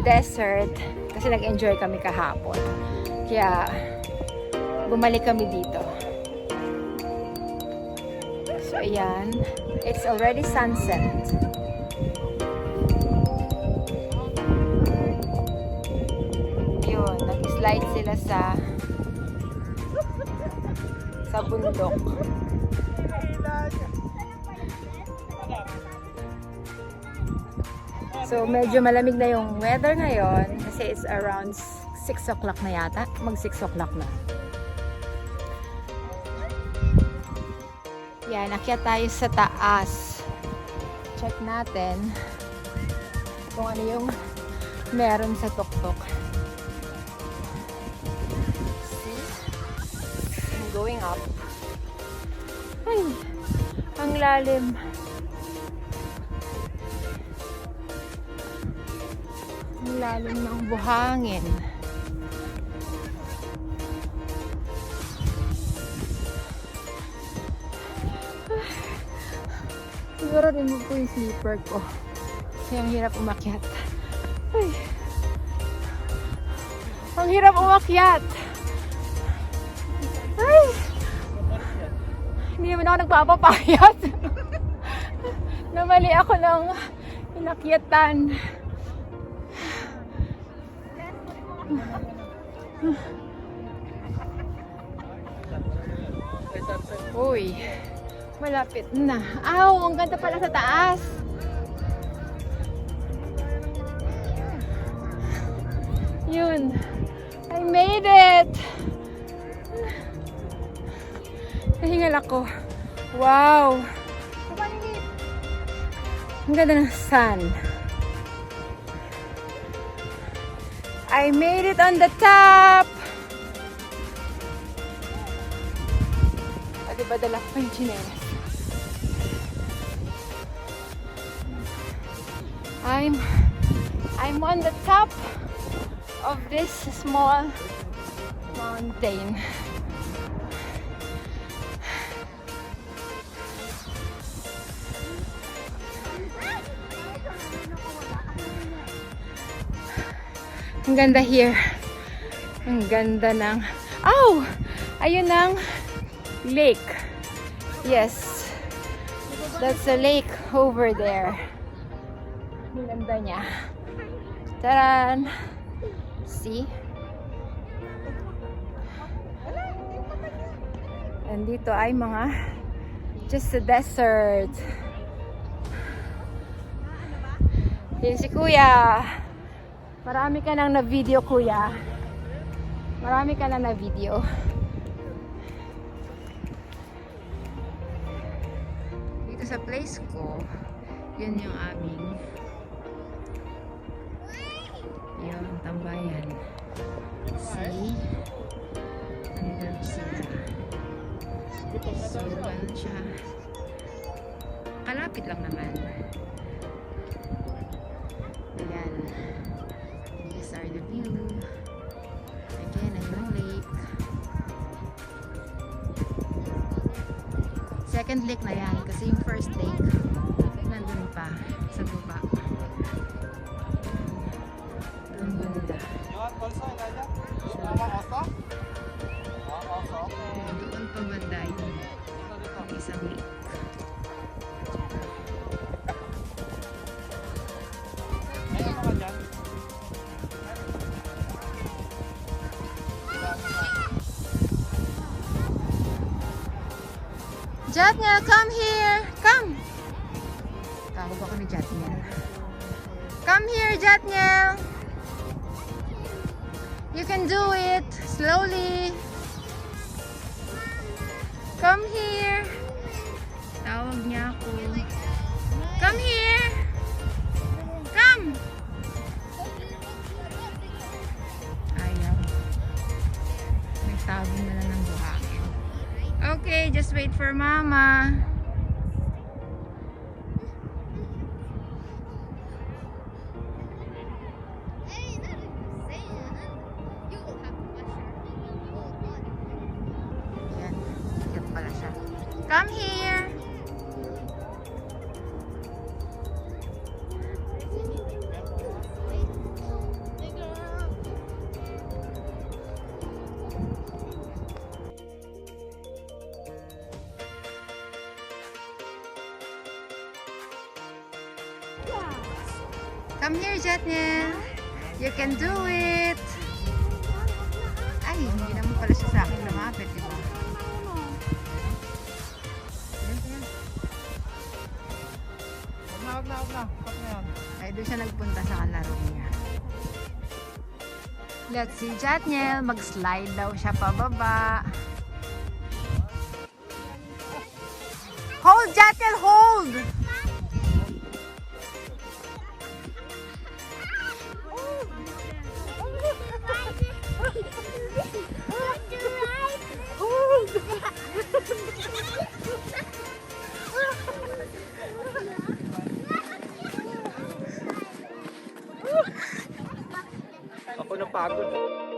desert kasi nag-enjoy kami kahapon. Kaya bumalik kami dito. So ayan, it's already sunset. Yun, nag-slide sila sa bundok. So, medyo malamig na yung weather ngayon kasi it's around 6 o'clock na yata. Mag 6 o'clock na. Yan, akyat tayo sa taas. Check natin kung ano yung meron sa tuktok. See? I'm going up. Ay, ang lalim. Lalim ng buhangin. Siguro remove ko yung sleeper ko. Kasi ang hirap umakyat. Ay. Ang hirap umakyat. Ay. Hindi naman ako nagpapapayat. Namali ako ng inakyatan. Uy, malapit na. Aw, ang ganda pala sa taas. Yun. I made it. Nahingal ako. Wow. Ang ganda ng sun. I made it on the top! O, diba dala ko yung chinelas? I'm on the top of this small mountain. Ang ganda here. Ang ganda ng... Oh! Ayun ang lake. Yes. That's a lake over there. Ang ganda niya. Taran! See? And dito ay mga just a desert. Yan si Kuya. Marami ka nang na-video, Kuya. Marami ka nang na-video. Dito sa place ko, yun yung aming yung tambayan. See? Nandun sila. So, ganun siya. Kalapit lang naman. Ayan. These are the view. Again, ayun ang lake. Second lake na yan kasi yung first lake nandun pa sa baba. Doon banda. Doon pa banda yung isang lake. Jatniel, come here! Come! Tawag ako ni Jatniel. Come here, Jatniel! You can do it! Slowly! Come here! Tawag niya ako. Come here! Come! Ayaw. Nagtabi na lang ng buhangin. Okay, just wait for Mama. Yan, yan pala siya. Come here. Come here, Jatniel. You can do it. Ay, hindi naman pala siya sa akin lumapit, di ba? Huwag na. Stop na yan. Ay, doon siya nagpunta sa kalaro niya. Let's see, Jatniel. Mag-slide daw siya pababa. Hold, Jatniel, hold! Ako napagod.